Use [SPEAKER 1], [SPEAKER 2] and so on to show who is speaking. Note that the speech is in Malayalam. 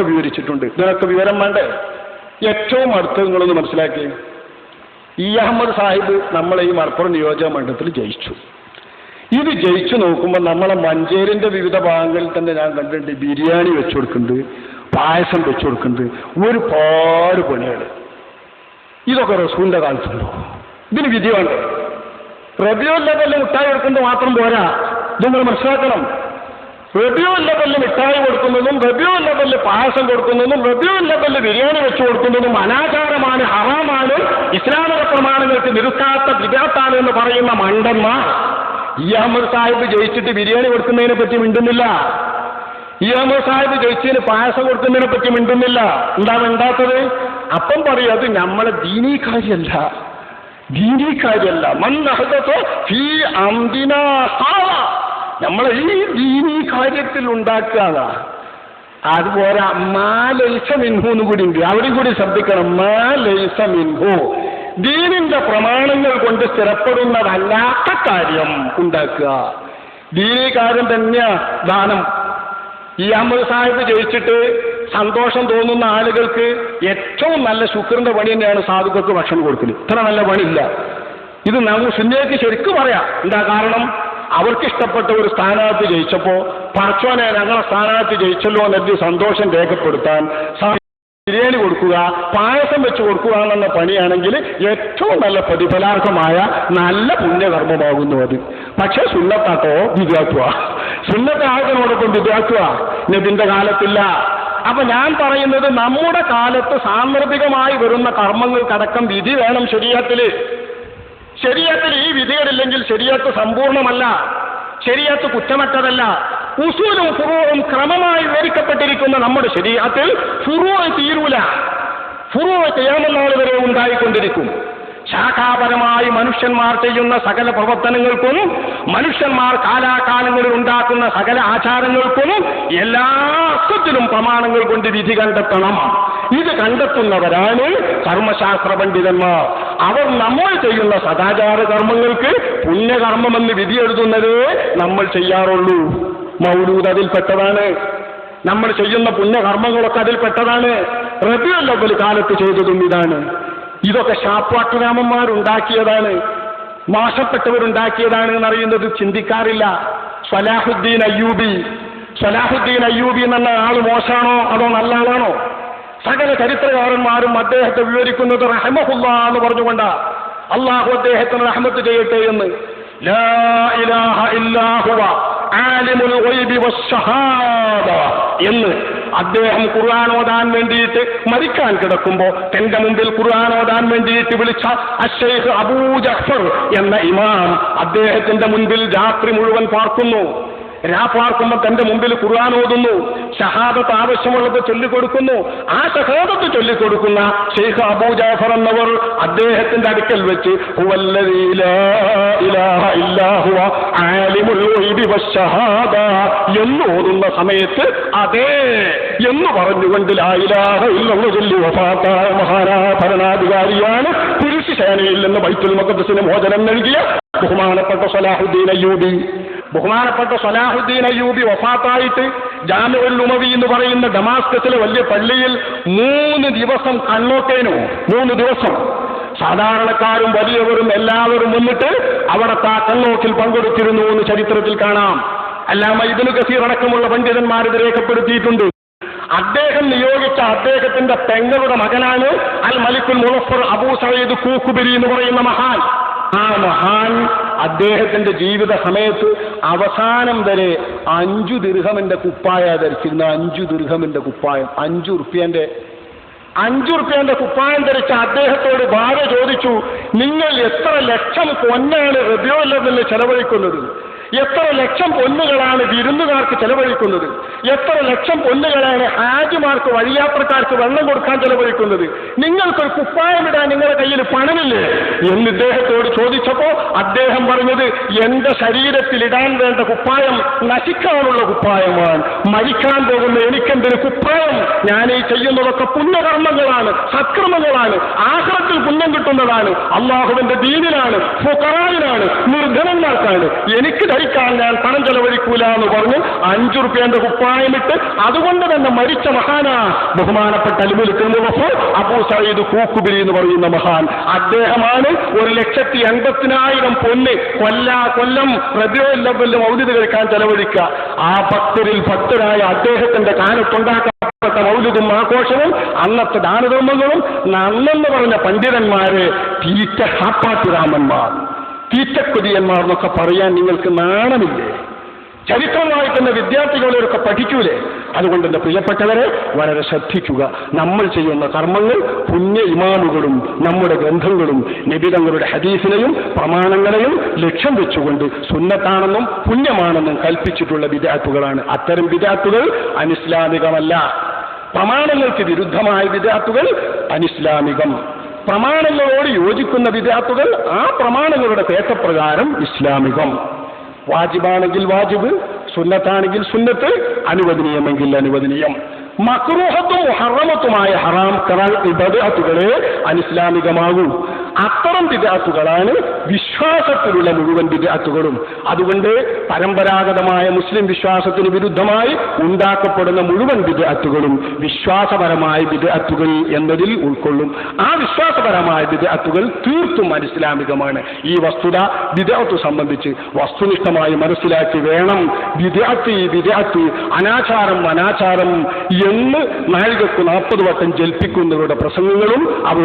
[SPEAKER 1] വിവരിച്ചിട്ടുണ്ട്. ഇതിനൊക്കെ വിവരം വേണ്ടേ? ഏറ്റവും അടുത്ത് നിങ്ങളൊന്ന് മനസ്സിലാക്കി, ഇ അഹമ്മദ് സാഹിബ് നമ്മളെ ഈ മലപ്പുറം നിയോജക മണ്ഡലത്തിൽ ജയിച്ചു. ഇത് ജയിച്ചു നോക്കുമ്പോൾ നമ്മളെ മഞ്ചേരിന്റെ വിവിധ ഭാഗങ്ങളിൽ തന്നെ ഞാൻ കണ്ടിട്ടുണ്ട് ബിരിയാണി വെച്ചു കൊടുക്കുന്നുണ്ട്, പായസം വെച്ചു കൊടുക്കുന്നുണ്ട്, ഒരുപാട് പണികൾ. ഇതൊക്കെ റസൂലിന്റെ കാലത്തുണ്ടോ? ഇതിന് വിധി വേണ്ടേ? റബിയുൽ ലെവലിൽ മിഠായി കൊടുക്കുന്നത് മാത്രം പോരാ, ഇത് നിങ്ങൾ മനസ്സിലാക്കണം. റബിയുൽ ലെവലിൽ മിഠായി കൊടുക്കുന്നതും റബിയുൽ ലെവലിൽ പായസം കൊടുക്കുന്നതും റബിയുൽ ലെവലിൽ ബിരിയാണി വെച്ചു കൊടുക്കുന്നതും അനാചാരമാണ്, ഹറാമാണ്, ഇസ്ലാമിക പ്രമാണങ്ങൾക്ക് നിരുത്താത്ത വിദാത്താണ് എന്ന് പറയുന്ന മണ്ടന്മാർ ഇ അഹമ്മദ് സാഹിബ് ജയിച്ചിട്ട് ബിരിയാണി കൊടുക്കുന്നതിനെ പറ്റി മിണ്ടുന്നില്ല. ഇ അഹമ്മദ് സാഹിബ് ജയിച്ചതിന് പായസം കൊടുക്കുന്നതിനെ പറ്റി മിണ്ടുന്നില്ല. എന്താ മിണ്ടാത്തത്? അപ്പം പറയും അത് നമ്മളെ ദീനീ കാര്യമല്ല, ദീനീ കാര്യമല്ല. നമ്മളെ ഈ ദീനീ കാര്യത്തിൽ ഉണ്ടാക്കുക. അതുപോലെ മാ ലൈസ മിൻഹു എന്ന് കൂടി ഉണ്ട്, അവിടെയും കൂടി ശ്രദ്ധിക്കണം. മാ ലൈസ മിൻഹു, ദീനിന്റെ പ്രമാണങ്ങൾ കൊണ്ട് സ്ഥിരപ്പെടുന്നതല്ലാത്ത കാര്യം ഉണ്ടാക്കുക. ദീനീ കാര്യം തന്നെയാ ദാനം. ഇ അഹമ്മദ് സാഹിബ് ജയിച്ചിട്ട് സന്തോഷം തോന്നുന്ന ആളുകൾക്ക് ഏറ്റവും നല്ല ശുക്രിന്റെ പണി തന്നെയാണ് സാധുക്കൾക്ക് ഭക്ഷണം കൊടുക്കൽ. ഇത്ര നല്ല പണിയില്ല. ഇത് നമ്മൾ സുന്നേക്ക് ശരിക്കും പറയാം. എന്താ കാരണം? അവർക്കിഷ്ടപ്പെട്ട ഒരു സ്ഥാനാർത്ഥി ജയിച്ചപ്പോൾ പടച്ചോനെ ഞങ്ങളെ സ്ഥാനാർത്ഥി ജയിച്ചല്ലോ എന്നൊരു സന്തോഷം രേഖപ്പെടുത്താൻ ബിരിയാണി കൊടുക്കുക, പായസം വെച്ച് കൊടുക്കുക എന്നുള്ള പണിയാണെങ്കിൽ ഏറ്റവും നല്ല പ്രതിഫലാർഹമായ നല്ല പുണ്യകർമ്മമാകുന്നു അത്. പക്ഷേ സുന്നത്താട്ടോ വിദ്യാക്കുക, സുന്നത്തെ ആൾക്കാരോടൊപ്പം വിദ്യാക്കുക നബിന്റെ കാലത്തില്ല. അപ്പൊ ഞാൻ പറയുന്നത് നമ്മുടെ കാലത്ത് സാന്ദർഭികമായി വരുന്ന കർമ്മങ്ങൾക്കടക്കം വിധി വേണം ശരീഅത്തില്. ശരീഅത്തിൽ ഈ വിധികളില്ലെങ്കിൽ ശരീഅത്ത് സമ്പൂർണ്ണമല്ല, ശരീഅത്ത് കുറ്റമറ്റതല്ല. ഉസൂലും ഫുറൂഉം ക്രമമായി വിവരിക്കപ്പെട്ടിരിക്കുന്ന നമ്മുടെ ശരീഅത്തിൽ ഫുറൂഉ തീരൂല. ഫുറൂഉ ഖിയാമത്ത് നാൾ വരെ ഉണ്ടായിക്കൊണ്ടിരിക്കും. ശാഖാപരമായി മനുഷ്യന്മാർ ചെയ്യുന്ന സകല പ്രവർത്തനങ്ങൾക്കും, മനുഷ്യന്മാർ കാലാകാലങ്ങളിൽ ഉണ്ടാക്കുന്ന സകല ആചാരങ്ങൾക്കും എല്ലാ അർത്ഥത്തിലും പ്രമാണങ്ങൾ കൊണ്ട് വിധി കണ്ടെത്തണം. ഇത് കണ്ടെത്തുന്നവരാണ് കർമ്മശാസ്ത്ര പണ്ഡിതന്മാർ. അവർ നമ്മൾ ചെയ്യുന്ന സദാചാര കർമ്മങ്ങൾക്ക് പുണ്യകർമ്മമെന്ന് വിധി എഴുതുന്നതേ നമ്മൾ ചെയ്യാറുള്ളൂ. മൗലൂദ് അതിൽപ്പെട്ടതാണ്. നമ്മൾ ചെയ്യുന്ന പുണ്യകർമ്മങ്ങളൊക്കെ അതിൽപ്പെട്ടതാണ്. റബീഉൽ അവ്വൽ കാലത്ത് ചെയ്തതും ഇതാണ്. ഇതൊക്കെ ശാപ്പാട്ടുരാമന്മാരുണ്ടാക്കിയതാണ്, മോശപ്പെട്ടവരുണ്ടാക്കിയതാണ് എന്നറിയുന്നത് ചിന്തിക്കാറില്ല. സലാഹുദ്ദീൻ അയ്യൂബി എന്നുള്ള ആൾ മോശമാണോ അതോ നല്ല ആളാണോ? സകല ചരിത്രകാരന്മാരും അദ്ദേഹത്തെ വിവരിക്കുന്നത് റഹ്മഹുല്ലാ എന്ന് പറഞ്ഞുകൊണ്ടാ. അള്ളാഹു അദ്ദേഹത്തിന് റഹ്മത്ത് ചെയ്യട്ടെ എന്ന്. ലാ ഇലാഹ ഇല്ലാ ഹുവ ആലിമുൽ ഗൈബി വശ്ശഹാദ എന്ന് അദ്ദേഹം ഖുർആൻ ഓതാൻ വേണ്ടിയിട്ട് മരിക്കാൻ കിടക്കുമ്പോൾ തന്റെ മുമ്പിൽ ഖുർആൻ ഓതാൻ വേണ്ടിയിട്ട് വിളിച്ച അശ്ശൈഖ് അബൂ ജഅഫർ എന്ന ഇമാം അദ്ദേഹത്തിന്റെ മുൻപിൽ രാത്രി മുഴുവൻ പാർക്കുന്നു. പാർക്കുമ്പോൾ തന്റെ മുമ്പിൽ ഖുർആൻ ഓതുന്നു, ഷഹാദത്ത് ആവശ്യമുള്ളത് ചൊല്ലിക്കൊടുക്കുന്നു. ആ ഷഹാദത്ത് ചൊല്ലിക്കൊടുക്കുന്ന ശൈഖ് അബൂ ജഅഫർ എന്നവർ അദ്ദേഹത്തിന്റെ അടുക്കൽ വെച്ച് ഹുവല്ലദീ ലാ ഇലാഹ ഇല്ലാ ഹുവ ആലിമുൽ ഗൈബി വശ്ശഹാദ എന്ന് ഓതുന്ന സമയത്ത് അതേ എന്ന് പറഞ്ഞുകൊണ്ട് ലാ ഇലാഹ ഇല്ലല്ലാഹു ചൊല്ലി വഫാത്തായ മഹാനായ ഭരണാധികാരിയാണ് കുരിശ് സേനയിൽ നിന്ന് ബൈത്തുൽ മുഖദ്ദസിന് മോചനം നൽകിയ ബഹുമാനപ്പെട്ട സലാഹുദ്ദീൻ അയ്യൂബി വഫാത്തായിട്ട് ജാമിഉൽ ഉമവി എന്ന് പറയുന്ന ഡമാസ്കസിലെ വലിയ പള്ളിയിൽ 3 ദിവസം കണ്ണോട്ടേനു. 3 ദിവസം സാധാരണക്കാരും വലിയവരും എല്ലാവരും വന്നിട്ട് അവിടത്തെ ആ കണ്ണോക്കിൽ പങ്കെടുത്തിരുന്നു എന്ന് ചരിത്രത്തിൽ കാണാം. അല്ലാമ ഇബ്നു കസീർ അടക്കമുള്ള പണ്ഡിതന്മാർ ഇത് രേഖപ്പെടുത്തിയിട്ടുണ്ട്. അദ്ദേഹം നിയോഗിച്ച അദ്ദേഹത്തിന്റെ പെങ്ങളുടെ മകനാണ് അൽ മലിക്കുൽ മുളഫർ അബൂ സഈദ് കൂക്കുബരി എന്ന് പറയുന്ന മഹാൻ. ആ മഹാൻ അദ്ദേഹത്തിന്റെ ജീവിത സമയത്ത് അവസാനം വരെ 5 ദിർഹമിന്റെ കുപ്പായ ധരിച്ചിരുന്ന. 5 ദിർഹമിന്റെ കുപ്പായം, 5 റുപ്യന്റെ കുപ്പായം ധരിച്ച അദ്ദേഹത്തോട് ഭാര്യ ചോദിച്ചു, നിങ്ങൾ എത്ര ലക്ഷം പൊന്നാണ് റബീഉൽ അവ്വലിൽ ചെലവഴിക്കുന്നത്? എത്ര ലക്ഷം പൊന്നുകളാണ് വിരുന്നുകാർക്ക് ചെലവഴിക്കുന്നത്? എത്ര ലക്ഷം പൊന്നുകളാണ് ഹാജിമാർക്ക് വഴിയാത്രക്കാർക്ക് വെള്ളം കൊടുക്കാൻ ചെലവഴിക്കുന്നത്? നിങ്ങൾക്കൊരു കുപ്പായമിടാൻ നിങ്ങളുടെ കയ്യിൽ പണമില്ലേ എന്ന് ഇദ്ദേഹത്തോട് ചോദിച്ചപ്പോ അദ്ദേഹം പറഞ്ഞത്, എന്റെ ശരീരത്തിൽ ഇടാൻ വേണ്ട കുപ്പായം നശിക്കാനുള്ള കുപ്പായമാണ്. മരിക്കാൻ പോകുന്ന എനിക്കെന്തൊരു കുപ്പായം? ഞാൻ ഈ ചെയ്യുന്നതൊക്കെ പുണ്യകർമ്മങ്ങളാണ്, സത്കർമ്മങ്ങളാണ്, ആഖിറത്തിൽ പുണ്യം കിട്ടുന്നതാണ്, അള്ളാഹുവിന്റെ ദീനിലാണ്, ഫുഖറായിലാണ്, നിർധനന്മാർക്കാണ്. എനിക്ക് നിസ്കരിക്കാൻ ഞാൻ പണം ചെലവഴിക്കൂല എന്ന് പറഞ്ഞ് 5 റുപ്യന്റെ കുപ്പായമിട്ട് അതുകൊണ്ട് തന്നെ മരിച്ച മഹാന ബഹുമാനപ്പെട്ട അബൂ സഈദ് കൂക്കുബിരി എന്ന് പറയുന്ന മഹാൻ. അദ്ദേഹമാണ് 1,80,000 പൊന്ന് കൊല്ലം റബീഉൽ അവ്വൽ മൗലിദ് കഴിക്കാൻ ചെലവഴിക്കുക. ആ ഭക്തരായ അദ്ദേഹത്തിന്റെ കാലത്തുണ്ടാക്കപ്പെട്ട മൗലിദും ആഘോഷവും അന്നത്തെ ദാനധർമ്മങ്ങളും നന്നെന്ന് പറഞ്ഞ പണ്ഡിതന്മാര് തീറ്റ ഹാപ്പാത്തിരാമന്മാർ, തീറ്റക്കൊതിയന്മാർ എന്നൊക്കെ പറയാൻ നിങ്ങൾക്ക് നാണമില്ലേ? ചരിത്രം വായിക്കുന്ന വിദ്യാർത്ഥികളെയൊക്കെ പഠിക്കൂലേ? അതുകൊണ്ട് എൻ്റെ പ്രിയപ്പെട്ടവരെ വളരെ ശ്രദ്ധിക്കുക. നമ്മൾ ചെയ്യുന്ന കർമ്മങ്ങൾ പുണ്യ ഇമാമുകളും നമ്മുടെ ഗ്രന്ഥങ്ങളും നബിതങ്ങളുടെ ഹദീസിനെയും പ്രമാണങ്ങളെയും ലക്ഷ്യം വെച്ചുകൊണ്ട് സുന്നത്താണെന്നും പുണ്യമാണെന്നും കൽപ്പിച്ചിട്ടുള്ള ബിദ്അത്തുകളാണ്. അത്തരം ബിദ്അത്തുകൾ അനിസ്ലാമികമല്ല. പ്രമാണങ്ങൾക്ക് വിരുദ്ധമായ ബിദ്അത്തുകൾ അനിസ്ലാമികം. പ്രമാണങ്ങളോട് യോജിക്കുന്ന ബിദ്അത്തുകൾ ആ പ്രമാണങ്ങളുടെ തേറ്റപ്രകാരം ഇസ്ലാമികം. വാജിബാണെങ്കിൽ വാജിബ്, സുന്നത്താണെങ്കിൽ സുന്നത്ത്, അനുവദനീയമെങ്കിൽ അനുവദനീയം. മക്റൂഹത്തും മുഹറമത്തുമായ ഹറാം ബിദ്അത്തുകളെ അനിസ്ലാമികമാകൂ. അത്തരം ബിദ്അത്തുകളാണ് വിശ്വാസത്തിലുള്ള മുഴുവൻ ബിദ്അത്തുകളും. അതുകൊണ്ട് പരമ്പരാഗതമായ മുസ്ലിം വിശ്വാസത്തിന് വിരുദ്ധമായി ഉണ്ടാക്കപ്പെടുന്ന മുഴുവൻ ബിദ്അത്തുകളും വിശ്വാസപരമായ ബിദ്അത്തുകൾ എന്നതിൽ ഉൾക്കൊള്ളും. ആ വിശ്വാസപരമായ ബിദ്അത്തുകൾ തീർത്തും അനിസ്ലാമികമാണ്. ഈ വസ്തുത ബിദ്അത്ത് സംബന്ധിച്ച് വസ്തുനിഷ്ഠമായി മനസ്സിലാക്കി വേണം ബിദ്അത്ത് അനാചാരം എന്ന് നാഴികക്ക് 40 വട്ടം ജൽപ്പിക്കുന്നവരുടെ പ്രസംഗങ്ങളും അവരുടെ